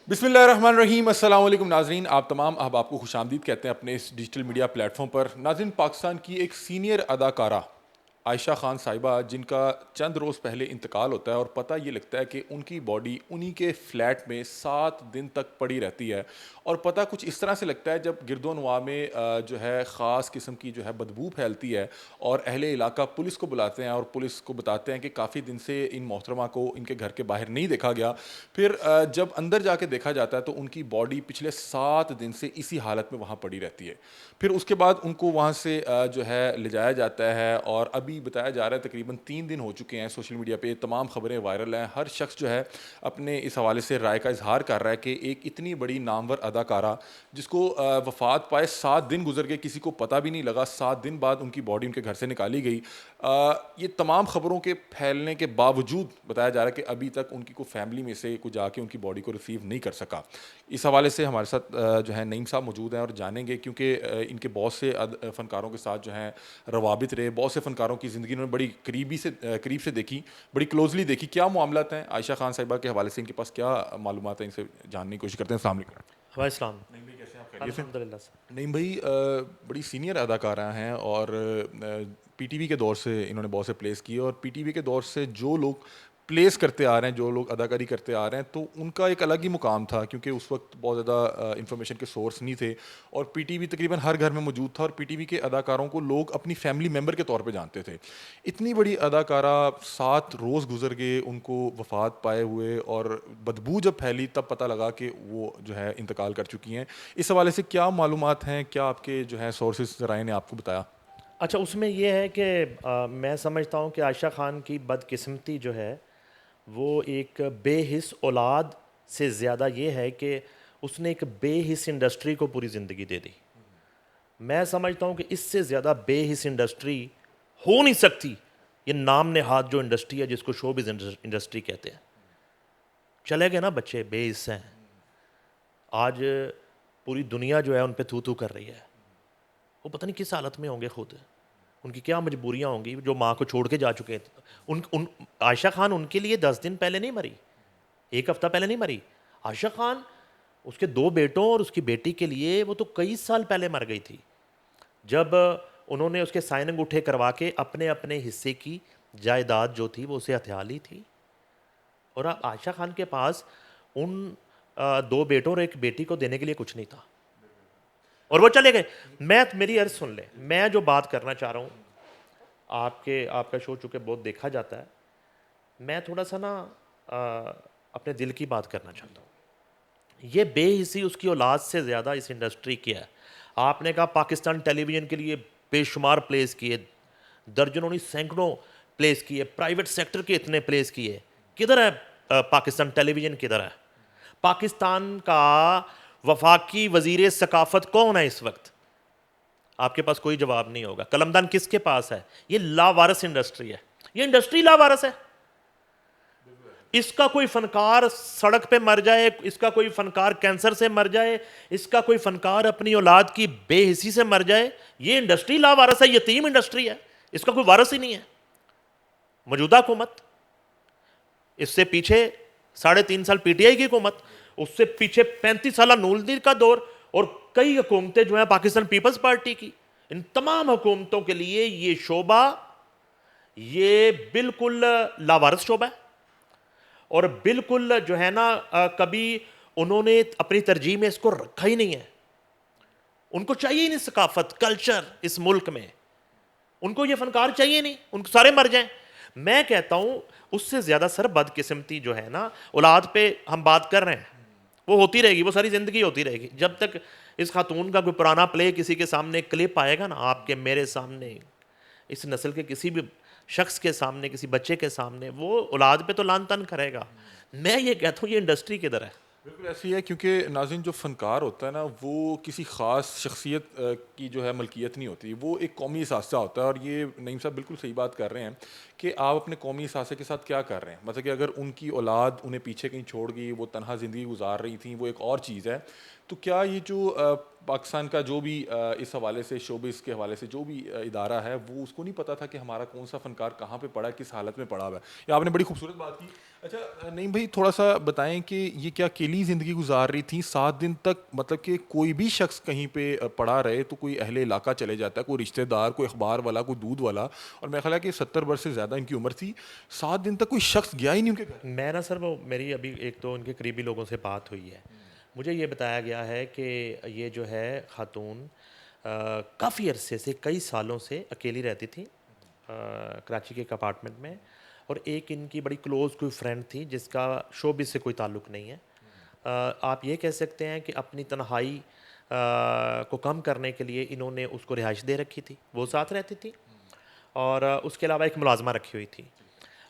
बिस्मिल्लाहिर्रहमानिर्रहीम अस्सलाम वालेकुम नाजरीन, आप तमाम अहबाब को खुशामदीद कहते हैं अपने इस डिजिटल मीडिया प्लेटफॉर्म पर। नाजरीन, पाकिस्तान की एक सीनियर अदाकारा आयशा खान साहिबा, जिनका चंद रोज़ पहले इंतकाल होता है और पता ये लगता है कि उनकी बॉडी उन्हीं के फ्लैट में 7 दिन तक पड़ी रहती है। और पता कुछ इस तरह से लगता है जब गिरदोनवा में जो है ख़ास किस्म की जो है बदबू फैलती है और अहले इलाका पुलिस को बुलाते हैं और पुलिस को बताते हैं कि काफ़ी दिन से इन मोहतरमा को इनके घर के बाहर नहीं देखा गया। फिर जब अंदर जाके देखा जाता है तो उनकी बॉडी पिछले 7 दिन से इसी हालत में वहाँ पड़ी रहती है। फिर उसके बाद उनको वहाँ से जो है ले जाया जाता है और अभी बताया जा रहा है तकरीबन 3 दिन हो चुके हैं। सोशल मीडिया पे तमाम खबरें वायरल हैं। हर शख्स जो है अपने इस हवाले से राय का इजहार कर रहा है कि एक इतनी बड़ी नामवर अदाकारा जिसको वफात पाए 7 दिन गुजर गए, किसी को पता भी नहीं लगा, 7 दिन बाद उनकी बॉडी उनके घर से निकाली गई। ये तमाम खबरों के फैलने के बावजूद बताया जा रहा है कि अभी तक उनकी कोई फैमिली में से कोई जाके उनकी बॉडी को रिसीव नहीं कर सका। इस हवाले से हमारे साथ जो है नईम साहब मौजूद हैं और जानेंगे, क्योंकि इनके बहुत से फ़नकारों के साथ जो हैं रवाबित रहे, बहुत से फ़नकारों की ज़िंदगी उन्होंने बड़ी करीब से देखी, बड़ी क्लोजली देखी। क्या मामलात हैं आयशा खान साहिबा के हवाले से, इनके पास क्या मालूमात हैं, इनसे जानने की कोशिश करते हैं। अस्सलाम वालेकुम। वाह इस्लाम। नईम भाई, कैसे हैं आप? खैरियत से? अल्हम्दुलिल्लाह सर। नईम भाई, बड़ी सीनियर अदाकारा हैं और पीटीवी के दौर से इन्होंने बहुत से प्लेस किए और पीटीवी के दौर से जो लोग प्लेस करते आ रहे हैं, जो लोग अदाकारी करते आ रहे हैं, तो उनका एक अलग ही मुकाम था, क्योंकि उस वक्त बहुत ज़्यादा इंफॉर्मेशन के सोर्स नहीं थे और पीटीवी तकरीबन हर घर में मौजूद था और पीटीवी के अदाकारों को लोग अपनी फैमिली मेम्बर के तौर पे जानते थे। इतनी बड़ी अदाकारा 7 रोज़ गुजर गए उनको वफात पाए हुए और बदबू जब फैली तब पता लगा कि वो जो है इंतकाल कर चुकी हैं। इस हवाले से क्या मालूमात हैं, क्या आपके जो है सोर्सेज ज़राए ने आपको बताया? अच्छा, उसमें ये है कि मैं समझता हूँ कि आयशा खान की बदकिस्मती जो है वो एक बेहिस औलाद से ज़्यादा ये है कि उसने एक बेहिस इंडस्ट्री को पूरी ज़िंदगी दे दी। मैं समझता हूँ कि इससे ज़्यादा बेहिस इंडस्ट्री हो नहीं सकती। ये नाम नेहाद जो इंडस्ट्री है जिसको शोबिज़ इंडस्ट्री कहते हैं, चले गए ना बच्चे बेहिस हैं। आज पूरी दुनिया जो है उन पे थू थू कर रही है। वो पता नहीं किस हालत में होंगे खुद, उनकी क्या मजबूरियां होंगी जो माँ को छोड़ के जा चुके हैं। उन आयशा खान उनके लिए 10 दिन पहले नहीं मरी, एक हफ्ता पहले नहीं मरी। आयशा खान उसके 2 बेटों और उसकी बेटी के लिए वो तो कई साल पहले मर गई थी, जब उन्होंने उसके साइन अंगूठे करवा के अपने अपने हिस्से की जायदाद जो थी वो उसे हथिया ली थी। और अब आयशा खान के पास उन 2 बेटों और एक बेटी को देने के लिए कुछ नहीं था और वो चले गए। मैं मेरी अर्ज सुन ले, मैं जो बात करना चाह रहा हूँ, आपका शो चूँकि बहुत देखा जाता है, मैं थोड़ा सा ना अपने दिल की बात करना चाहता हूँ। ये बेहिसी उसकी औलाद से ज़्यादा इस इंडस्ट्री की है। आपने कहा पाकिस्तान टेलीविज़न के लिए बेशुमार प्लेस किए, दर्जनों नहीं सैकड़ों प्लेस किए, प्राइवेट सेक्टर के इतने प्लेस किए। किधर है पाकिस्तान टेलीविज़न किधर है? पाकिस्तान का वफाकी वज़ीर सकाफ़त कौन है इस वक्त? आपके पास कोई जवाब नहीं होगा। कलमदान किसके पास है? ये लावारस इंडस्ट्री है, ये इंडस्ट्री लावारस है। इसका कोई फनकार सड़क पे मर जाए, इसका कोई फनकार कैंसर से मर जाए, इसका कोई फनकार अपनी औलाद की बेहिसी से मर जाए, ये इंडस्ट्री लावारस है, यतीम इंडस्ट्री है, इसका कोई वारस ही नहीं है। मौजूदा हुकूमत, इससे पीछे 3.5 साल पीटीआई की हुकूमत, उससे पीछे 35 साल नूरदीन का दौर और कई हुकूमतें जो हैं पाकिस्तान पीपल्स पार्टी की, इन तमाम हुकूमतों के लिए ये शोबा ये बिल्कुल लावारस शोबा है। और बिल्कुल जो है ना कभी उन्होंने अपनी तरजीह में इसको रखा ही नहीं है। उनको चाहिए ही नहीं सकाफत कल्चर इस मुल्क में, उनको ये फनकार चाहिए नहीं, उनको सारे मर जाएं। मैं कहता हूं उससे ज्यादा सर बदकिस्मती जो है ना औलाद पे हम बात कर रहे हैं, वो होती रहेगी, वो सारी जिंदगी होती रहेगी। जब तक इस खातून का कोई पुराना प्ले किसी के सामने क्लिप आएगा ना, आपके मेरे सामने, इस नस्ल के किसी भी शख्स के सामने, किसी बच्चे के सामने, वो औलाद पे तो लान तन करेगा। मैं ये कहता हूँ ये इंडस्ट्री किधर है? बिल्कुल ऐसी है, क्योंकि नाज़रीन जो फ़नकार होता है ना वो किसी ख़ास शख्सियत की जो है मलकियत नहीं होती, वो एक कौमी असासा होता है। और ये नईम साहब बिल्कुल सही बात कर रहे हैं कि आप अपने कौमी असासे के साथ क्या कर रहे हैं। मतलब कि अगर उनकी औलाद उन्हें पीछे कहीं छोड़ गई, वो तनहा ज़िंदगी गुजार रही थी, वो एक और चीज़ है। तो क्या ये जो पाकिस्तान का जो भी इस हवाले से शोबिस के हवाले से जो भी इदारा है, वो उसको नहीं पता था कि हमारा कौन सा फ़नकार कहाँ पे पड़ा है, किस हालत में पड़ा हुआ है? ये आपने बड़ी खूबसूरत बात की। अच्छा नहीं भाई, थोड़ा सा बताएं कि ये क्या अकेली ज़िंदगी गुजार रही थी 7 दिन तक? मतलब कि कोई भी शख्स कहीं पे पड़ा रहे तो कोई अहले इलाका चले जाता है, कोई रिश्तेदार, कोई अखबार वाला, कोई दूध वाला। और मेरा ख्याल है कि 70 वर्ष से ज़्यादा इनकी उम्र थी, 7 दिन तक कोई शख्स गया ही नहीं उनके घर। मैं ना सर, वो मेरी अभी एक तो उनके करीबी लोगों से बात हुई है, मुझे ये बताया गया है कि ये जो है खातून काफ़ी अरसे से, कई सालों से अकेली रहती थी कराची के एक अपार्टमेंट में। और एक इनकी बड़ी क्लोज़ कोई फ्रेंड थी जिसका शोबिस से कोई ताल्लुक़ नहीं है। आप ये कह सकते हैं कि अपनी तन्हाई को कम करने के लिए इन्होंने उसको रिहाइश दे रखी थी, वो साथ रहती थी, और उसके अलावा एक मुलाजमा रखी हुई थी।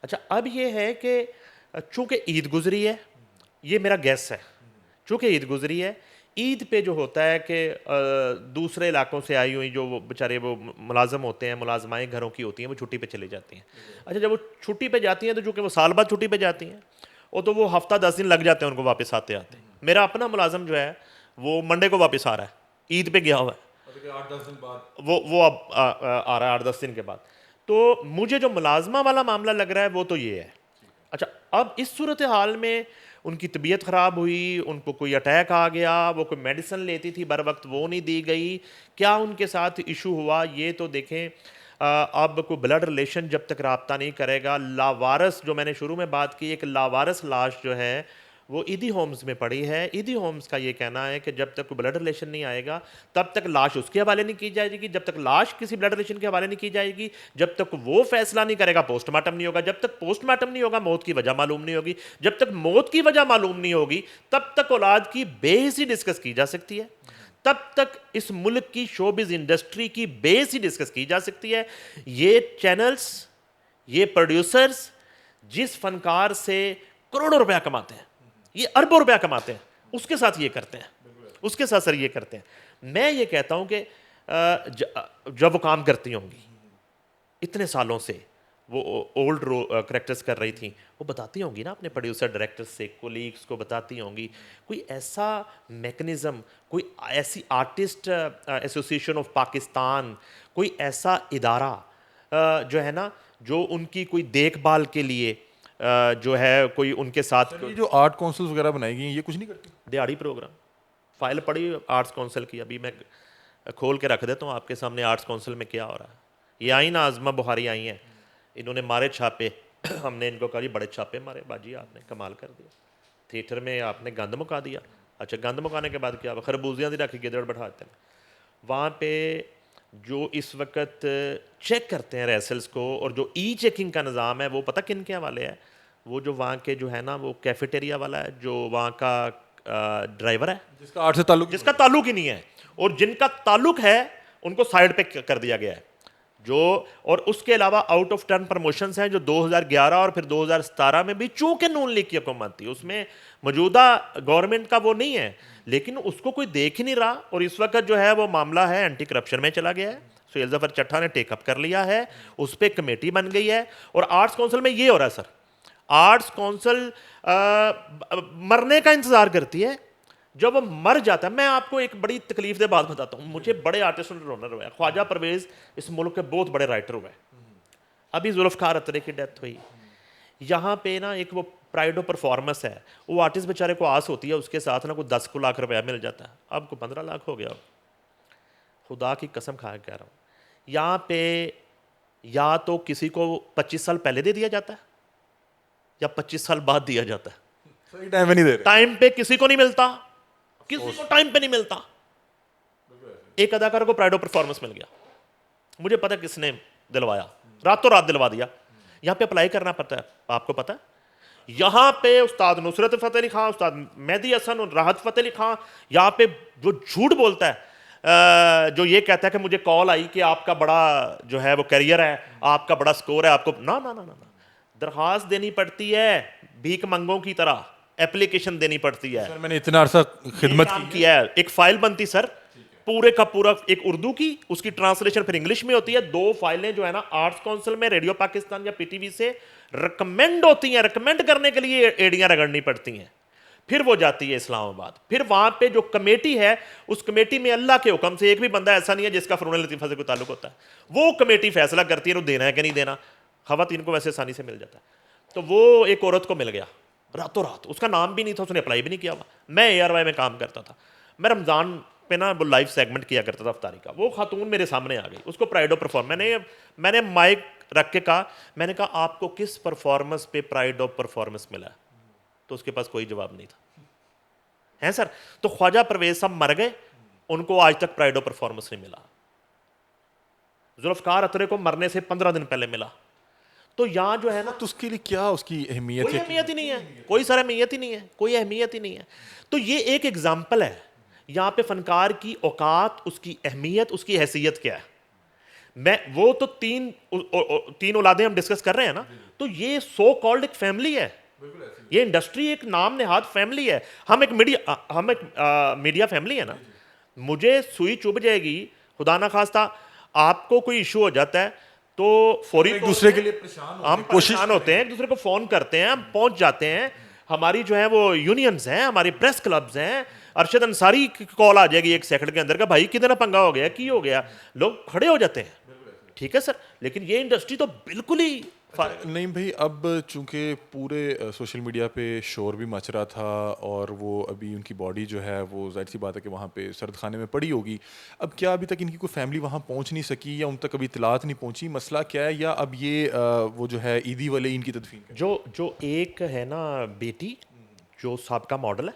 अच्छा, अब ये है कि चूँकि ईद गुज़री है, ये मेरा गेस है, चूँकि ईद गुज़री है, ईद पे जो होता है कि दूसरे इलाकों से आई हुई जो वो बेचारे वो मुलाज़म होते हैं, मुलाजमाएँ घरों की होती हैं, वो छुट्टी पे चली जाती हैं। अच्छा, जब वो छुट्टी पे जाती हैं तो चूँकि वो साल बाद छुट्टी पे जाती हैं, वो तो वो हफ़्ता 10 दिन लग जाते हैं उनको वापस आते-आते। मेरा अपना मुलाज़म जो है वो मंडे को वापस आ रहा है, ईद पे गया हुआ है। 8-10 दिन बाद वो अब आ रहा है 8-10 दिन के बाद। तो मुझे जो मुलाजमा वाला मामला लग रहा है वो तो ये है। अच्छा, अब इस सूरत हाल में उनकी तबीयत ख़राब हुई, उनको कोई अटैक आ गया, वो कोई मेडिसिन लेती थी बर वक्त, वो नहीं दी गई, क्या उनके साथ इशू हुआ ये तो देखें। अब कोई ब्लड रिलेशन जब तक रब्ता नहीं करेगा, लावारस, जो मैंने शुरू में बात की, एक लावारस लाश जो है वो ईदी होम्स में पड़ी है। ईदी होम्स का ये कहना है कि जब तक कोई ब्लड रिलेशन नहीं आएगा तब तक लाश उसके हवाले नहीं की जाएगी, जब तक लाश किसी ब्लड रिलेशन के हवाले नहीं की जाएगी, जब तक वो फैसला नहीं करेगा पोस्टमार्टम नहीं होगा, जब तक पोस्टमार्टम नहीं होगा मौत की वजह मालूम नहीं होगी, जब तक मौत की वजह मालूम नहीं होगी तब तक औलाद की बेहिसी डिस्कस की जा सकती है, तब तक इस मुल्क की शोबिज इंडस्ट्री की बेहिसी डिस्कस की जा सकती है। ये चैनल्स, ये प्रोड्यूसर्स जिस फनकार से करोड़ों रुपया कमाते हैं, ये अरबों रुपया कमाते हैं, उसके साथ ये करते हैं, उसके साथ सर ये करते हैं। मैं ये कहता हूं कि जब वो काम करती होंगी इतने सालों से, वो ओल्ड करेक्टर्स कर रही थी, वो बताती होंगी ना अपने प्रोड्यूसर डायरेक्टर्स से, कोलीग्स को बताती होंगी, कोई ऐसा मैकेनिज़्म, कोई ऐसी आर्टिस्ट एसोसिएशन ऑफ पाकिस्तान, कोई ऐसा इदारा जो है ना, जो उनकी कोई देखभाल के लिए जो है कोई उनके साथ। ये जो आर्ट काउंसिल्स वगैरह बनाई गई हैं, ये कुछ नहीं करती? दिहाड़ी प्रोग्राम, फाइल पड़ी आर्ट्स काउंसिल की, अभी मैं खोल के रख देता हूँ आपके सामने आर्ट्स काउंसिल में क्या हो रहा है। ये आई ना आज़मा बुहारी आई हैं, इन्होंने मारे छापे हमने इनको कहा जी बड़े छापे मारे बाजी, आपने कमाल कर दिया, थिएटर में आपने गंद मुका दिया। अच्छा, गंद मुकाने के बाद क्या, खरबूजियाँ दी रखी गिदड़ बैठाते हैं वहाँ पे, जो इस वक्त चेक करते हैं रेसल्स को, और जो ई चेकिंग का निज़ाम है वो पता किन के हवाले है, वो जो वहाँ के जो है ना वो कैफेटेरिया वाला है, जो वहाँ का ड्राइवर है, जिसका आर्ट से ताल्लुक ही नहीं है, और जिनका ताल्लुक है उनको साइड पे कर दिया गया है जो। और उसके अलावा आउट ऑफ टर्न प्रमोशंस हैं जो 2011 और फिर 2017 में भी, चूंकि नून लीग की हुकूमत थी, उसमें मौजूदा गवर्नमेंट का वो नहीं है, लेकिन उसको कोई देख ही नहीं रहा। और इस वक्त जो है वो मामला है एंटी करप्शन में चला गया है, सुहेल ज़फ़र चट्टा ने टेकअप कर लिया है, उस पर कमेटी बन गई है। और आर्ट्स काउंसिल में ये हो रहा है सर, आर्ट्स काउंसिल मरने का इंतज़ार करती है, जब वो मर जाता है। मैं आपको एक बड़ी तकलीफ दे बात बताता हूँ, मुझे बड़े आर्टिस्टों ने रोना रोया। ख्वाजा परवेज़ इस मुल्क के बहुत बड़े राइटर हुए, अभी जुल्फ़कार अतरे की डेथ हुई, यहाँ पे ना एक वो प्राइड ऑफ परफॉर्मेंस है, वो आर्टिस्ट बेचारे को आस होती है उसके साथ ना कोई 10 लाख रुपया मिल जाता है, अब को 15 लाख हो गया। खुदा की कसम खा के कह रहा हूँ, यहाँ पे या तो किसी को 25 साल पहले दे दिया जाता है या 25 साल बाद दिया जाता है, सही टाइम पे नहीं दे रहे। टाइम पे किसी को नहीं मिलता, किसी को टाइम पे नहीं मिलता। एक अदाकार को प्राइड ऑफ परफॉर्मेंस मिल गया, मुझे पता किसने दिलवाया, रातों रात दिलवा दिया। यहाँ पे अप्लाई करना पड़ता है, आपको पता है, यहाँ पे उस्ताद नुसरत फ़तेह अली खां, उस्ताद मेहदी हसन और राहत फ़तेह अली खां, यहाँ पे जो झूठ बोलता है, जो ये कहता है कि मुझे कॉल आई कि आपका बड़ा जो है वो करियर है, आपका बड़ा स्कोर है, आपको ना ना ना ना, ना। दरख्वास्त देनी पड़ती है भीख मंगों की तरह, एप्लीकेशन देनी पड़ती है। सर मैंने इतना अरसा खिदमत किया है, एक फाइल बनती सर पूरे का पूरा, एक उर्दू की, उसकी ट्रांसलेशन फिर इंग्लिश में होती है, 2 फाइलें जो है ना आर्ट्स काउंसिल में रेडियो पाकिस्तान या पीटीवी से रिकमेंड होती हैं, रिकमेंड करने के लिए एडियां रगड़नी पड़ती हैं, फिर वो जाती है इस्लामाबाद, फिर वहां पे जो कमेटी है, उस कमेटी में अल्लाह के हुक्म से एक भी बंदा ऐसा नहीं है जिसका फ़रोन लतीफ़ा से कोई ताल्लुक होता है, वो कमेटी फैसला करती है वो देना है कि नहीं देना। खवातीन को वैसे आसानी से मिल जाता है। तो वो एक औरत को मिल गया रातों रात, उसका नाम भी नहीं था, उसने अप्लाई भी नहीं किया हुआ। मैं ARY में काम करता था, मैं रमज़ान पे ना वो लाइव सेगमेंट किया करता था अफ्तारी का। वो खातून मेरे सामने आ गई, उसको प्राइड ऑफ परफॉर्म, मैंने माइक रख के कहा, मैंने कहा आपको किस परफॉर्मेंस पे प्राइड ऑफ परफॉर्मेंस मिला है? तो उसके पास कोई जवाब नहीं था। हैं सर? तो ख्वाजा परवेज साहब मर गए, उनको आज तक प्राइड ऑफ परफॉर्मेंस नहीं मिला। जुल्फकार अतरे को मरने से 15 दिन पहले मिला। तो यहाँ जो है ना, तो उसके लिए क्या उसकी अहमियत कोई है? अहमियत ही नहीं है, कोई सर अहमियत ही नहीं है, कोई अहमियत ही नहीं है। तो ये एक एग्जाम्पल है यहाँ पे फनकार की औकात, उसकी अहमियत, उसकी हैसियत क्या है। मैं वो तो तीन औलादें हम डिस्कस कर रहे हैं ना, तो ये सो कॉल्ड एक फैमिली है, ये इंडस्ट्री एक नाम नेहाद फैमिली है। हम एक मीडिया फैमिली है ना। मुझे सुई चुभ जाएगी, खुदा ना खास्ता आपको कोई इशू हो जाता है तो फौरी एक तौर दूसरे पे के लिए परेशान होते हम हैं, कोशिश परेशान होते हैं, एक दूसरे को फोन करते हैं, हम पहुंच जाते हैं। हमारी जो है वो यूनियंस हैं, हमारी प्रेस क्लब्स हैं, अरशद अंसारी की कॉल आ जाएगी 1 सेकंड के अंदर का, भाई कितना पंगा हो गया, की हो गया, लोग खड़े हो जाते हैं। ठीक है सर, लेकिन ये इंडस्ट्री तो बिल्कुल ही नहीं भाई, अब चूंकि पूरे सोशल मीडिया पे शोर भी मच रहा था और वो अभी उनकी बॉडी जो है वो जाहिर सी बात है कि वहाँ पे सर्द खाने में पड़ी होगी। अब क्या अभी तक इनकी कोई फैमिली वहाँ पहुँच नहीं सकी या उन तक कभी इतलात नहीं पहुँची? मसला क्या है? या अब ये वो जो है ईदी वाले इनकी तदफीन करें? जो एक है ना बेटी, जो साबका मॉडल है,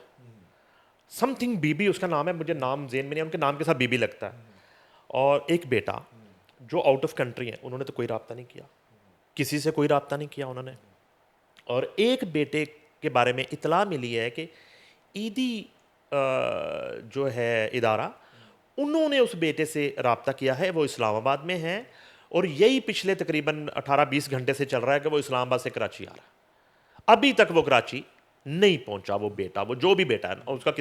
समथिंग बीबी उसका नाम है, मुझे नाम जेन में नहीं है, उनके नाम के साथ बीबी लगता है। और एक बेटा जो आउट ऑफ कंट्री है, उन्होंने तो कोई रब्ता नहीं किया, किसी से कोई रब्ता नहीं किया उन्होंने। और एक बेटे के बारे में इतला मिली है कि ईदी जो है इदारा, उन्होंने उस बेटे से रब्ता किया है, वो इस्लामाबाद में है, और यही पिछले तकरीबन 18-20 घंटे से चल रहा है कि वो इस्लामाबाद से कराची आ रहा है। अभी तक वो कराची नहीं पहुंचा, वो बेटा, वो जो भी बेटा है, उसका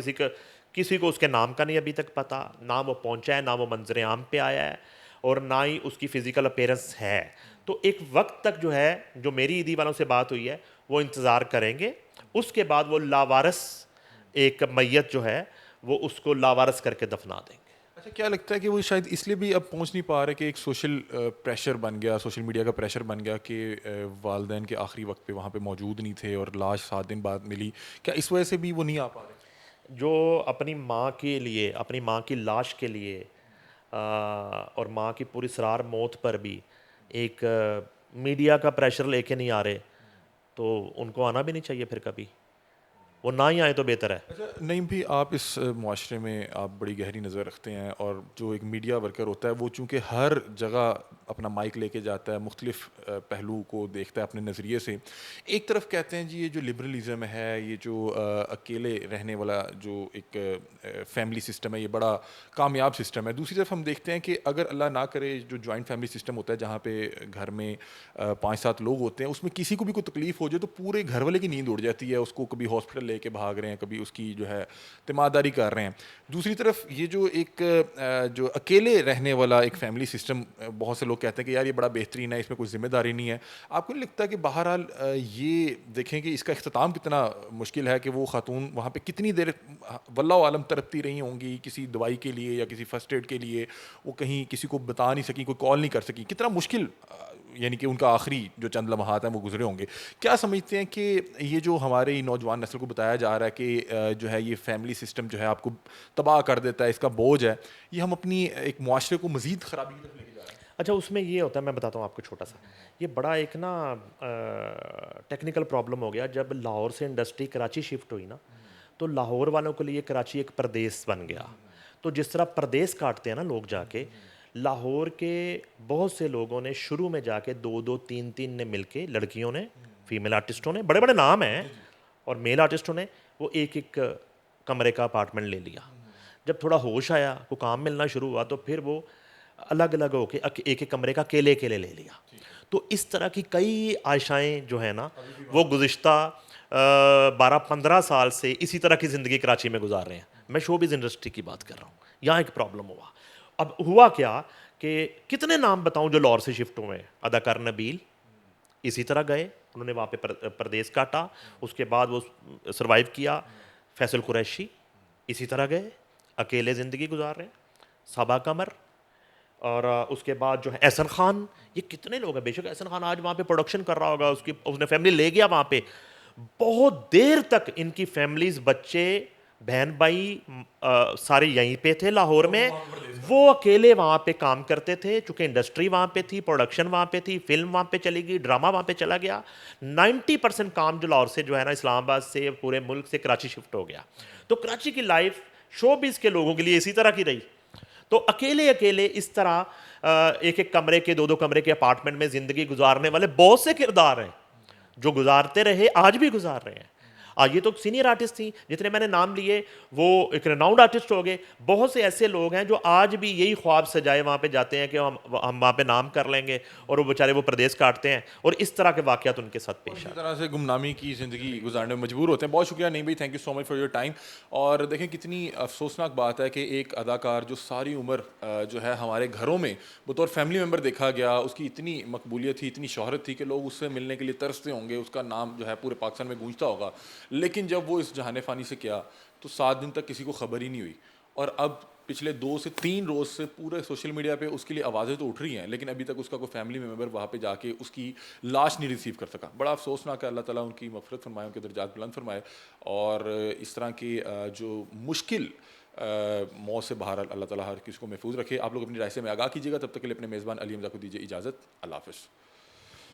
किसी को उसके नाम का नहीं अभी तक पता, ना वो पहुंचा है, ना वो मंजर आम पे आया है, और ना ही उसकी फिजिकल अपीयरेंस है। तो एक वक्त तक जो है, जो मेरी ईदी वालों से बात हुई है, वो इंतज़ार करेंगे। उसके बाद वो लावारस एक मैयत जो है वो उसको लावारस करके दफना देंगे। अच्छा, क्या लगता है कि वो शायद इसलिए भी अब पहुंच नहीं पा रहे कि एक सोशल प्रेशर बन गया, सोशल मीडिया का प्रेशर बन गया कि वालदैन के आखिरी वक्त पे वहाँ पे मौजूद नहीं थे और लाश 7 दिन बाद मिली? क्या इस वजह से भी वो नहीं आ पा रहे? जो अपनी माँ के लिए, अपनी माँ की लाश के लिए और माँ की पूरी सरार मौत पर भी एक मीडिया का प्रेशर लेके नहीं आ रहे, तो उनको आना भी नहीं चाहिए फिर कभी, वो ना ही आए तो बेहतर है। अच्छा, नहीं भी आप इस मुआशरे में आप बड़ी गहरी नज़र रखते हैं और जो एक मीडिया वर्कर होता है वो चूँकि हर जगह अपना माइक लेके जाता है, मुख्तलिफ पहलू को देखता है अपने नज़रिए से। एक तरफ कहते हैं जी ये जो लिबरलिज़म है, ये जो अकेले रहने वाला जो एक फैमिली सिस्टम है, ये बड़ा कामयाब सिस्टम है। दूसरी तरफ हम देखते हैं कि अगर अल्लाह ना करे जो जॉइंट फैमिली सिस्टम होता है जहाँ पे घर में 5-7 लोग होते हैं, उसमें किसी को भी कोई तकलीफ़ हो जाए तो पूरे घर वाले की नींद उड़ जाती है, उसको कभी हॉस्पिटल लेके भाग रहे हैं, कभी उसकी जो है तीमारदारी कर रहे हैं। दूसरी तरफ ये जो एक जो अकेले रहने वाला एक फैमिली सिस्टम, बहुत से लोग कहते हैं कि यार ये बड़ा बेहतरीन है, इसमें कोई ज़िम्मेदारी नहीं है। आपको नहीं लगता कि बहरहाल ये देखें कि इसका इख्तिताम कितना मुश्किल है कि वो खातून वहाँ पे कितनी देर वल्लाह आलम तड़पती रही होंगी किसी दवाई के लिए या किसी फर्स्ट एड के लिए, वो कहीं किसी को बता नहीं सकी, कोई कॉल नहीं कर सकी, कितना मुश्किल यानी कि उनका आखिरी जो चंद लम्हात हैं वो गुजरे होंगे। क्या समझते हैं कि ये जो हमारे नौजवान नस्ल को बताया जा रहा है कि जो है ये फैमिली सिस्टम जो है आपको तबाह कर देता है, इसका बोझ है, ये हम अपनी एक मुआशरे को मज़ीद ख़राबी की तरफ लेके जा रहे हैं? अच्छा, उसमें ये होता है, मैं बताता हूँ आपको छोटा सा, ये बड़ा एक ना टेक्निकल प्रॉब्लम हो गया। जब लाहौर से इंडस्ट्री कराची शिफ्ट हुई ना, तो लाहौर वालों के लिए कराची एक प्रदेश बन गया। तो जिस तरह प्रदेश काटते हैं ना लोग जाके, लाहौर के बहुत से लोगों ने शुरू में जाके 2-2, 3-3 ने मिलके, लड़कियों ने, फीमेल आर्टिस्टों ने, बड़े बड़े नाम हैं, और मेल आर्टिस्टों ने, वो एक एक कमरे का अपार्टमेंट ले लिया। जब थोड़ा होश आया, को काम मिलना शुरू हुआ, तो फिर वो अलग अलग होके एक एक कमरे का केले केले ले लिया। तो इस तरह की कई आयशाएं जो है ना, वो गुज़िश्ता 12-15 साल से इसी तरह की ज़िंदगी कराची में गुजार रहे हैं। मैं शोबिज़ इंडस्ट्री की बात कर रहा हूँ। यहाँ एक प्रॉब्लम हुआ। अब हुआ क्या कि कितने नाम बताऊँ जो लाहौर से शिफ्ट हुए हैं। अदाकार नबील इसी तरह गए, उन्होंने वहाँ पे प्रदेश काटा, उसके बाद वो सर्वाइव किया। फैसल कुरैशी इसी तरह गए, अकेले ज़िंदगी गुजार रहे हैं। सबा कमर और उसके बाद जो है एहसन खान, ये कितने लोग हैं। बेशक एहसन खान आज वहाँ पे प्रोडक्शन कर रहा होगा, उसकी उसने फैमिली ले गया वहाँ पे, बहुत देर तक इनकी फैमिलीज, बच्चे, बहन भाई सारे यहीं पे थे लाहौर में। वो अकेले वहाँ पे काम करते थे, चूंकि इंडस्ट्री वहाँ पे थी, प्रोडक्शन वहाँ पे थी, फिल्म वहाँ पे चली गई, ड्रामा वहाँ पे चला गया। 90% काम जो लाहौर से जो है ना, इस्लामाबाद से, पूरे मुल्क से कराची शिफ्ट हो गया। तो कराची की लाइफ शोबिस के लोगों के लिए इसी तरह की रही। तो अकेले अकेले इस तरह एक एक कमरे के, दो दो कमरे के अपार्टमेंट में ज़िंदगी गुजारने वाले बहुत से किरदार हैं जो गुजारते रहे, आज भी गुजार रहे हैं। ये तो सीनियर आर्टिस्ट थी, जितने मैंने नाम लिए वो एक रेनाउंड आर्टिस्ट हो गए। बहुत से ऐसे लोग हैं जो आज भी यही ख्वाब सजाए वहाँ पे जाते हैं कि हम वहाँ पे नाम कर लेंगे, और वो बेचारे वो प्रदेश काटते हैं, और इस तरह के वाक़यात उनके साथ पेश इसी आते तरह से गुमनामी की ज़िंदगी गुजारने में मजबूर होते हैं। बहुत शुक्रिया नहीं भाई, thank you so much for your time. और देखें कितनी अफसोसनाक बात है कि एक अदाकार जो सारी उम्र जो है हमारे घरों में बतौर फैमिली मेम्बर देखा गया, उसकी इतनी मकबूलियत थी, इतनी शोहरत थी कि लोग उससे मिलने के लिए तरसते होंगे, उसका नाम जो है पूरे पाकिस्तान में गूंजता होगा। लेकिन जब वो इस जहान फ़ानी से किया तो 7 दिन तक किसी को ख़बर ही नहीं हुई। और अब पिछले 2 से 3 रोज़ से पूरे सोशल मीडिया पे उसके लिए आवाज़ें तो उठ रही हैं, लेकिन अभी तक उसका कोई फैमिली मेम्बर वहाँ पे जाके उसकी लाश नहीं रिसीव कर सका। बड़ा अफसोसनाक है। अल्लाह ताला उनकी मग़फ़िरत फ़रमाए, उनके दर्जात बुलंद फ़रमाए, और इस तरह की जो मुश्किल मौत से बाहर अल्लाह ताला हर किसी को महफूज रखे। आप लोग अपनी राय से में आगाह कीजिएगा। तब तक के लिए अपने मेज़बान अली हमज़ा को दीजिए इजाज़त। अल्लाह हाफ़िज़।